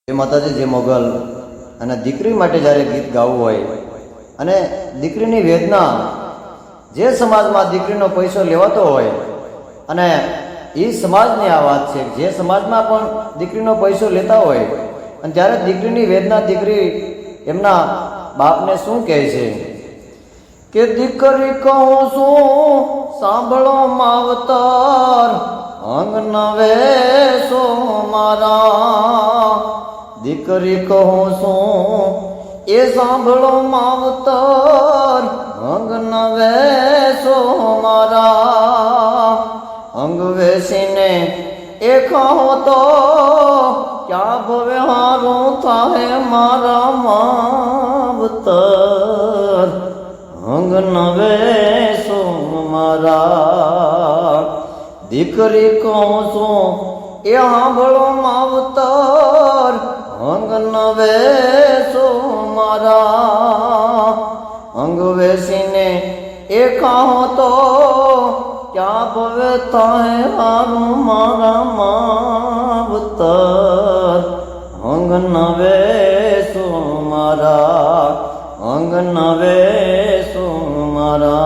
જે માતાજી જે મોગલ અને દીકરી માટે જ્યારે ગીત ગાવું હોય અને દીકરીની વેદના જે સમાજમાં દીકરીનો પૈસો લેવાતો હોય અને એ સમાજની આ વાત છે, જે સમાજમાં પણ દીકરીનો પૈસો લેતા હોય અને ત્યારે દીકરીની વેદના દીકરી એમના બાપને શું કહે છે કે દીકરી કહું છું સાંભળો માવતર અંગ નવેસો મારા, દીકરી કહું છું એ સાંભળો માવતર અંગ નવેસો મારા, અંગ વેસીને એ કહો તો ક્યાં ભવે હારું થાય મારા માવતર અંગ નવેસો મારા, દીકરી કહું છું એ સાંભળો માવતર અંગ નવેસો મારા, અંગ વેસીને એ કહો તો ક્યાં ભવે થાય હારું મારા માવતર અંગ નવેસો મારા, અંગ નવેસો મારા.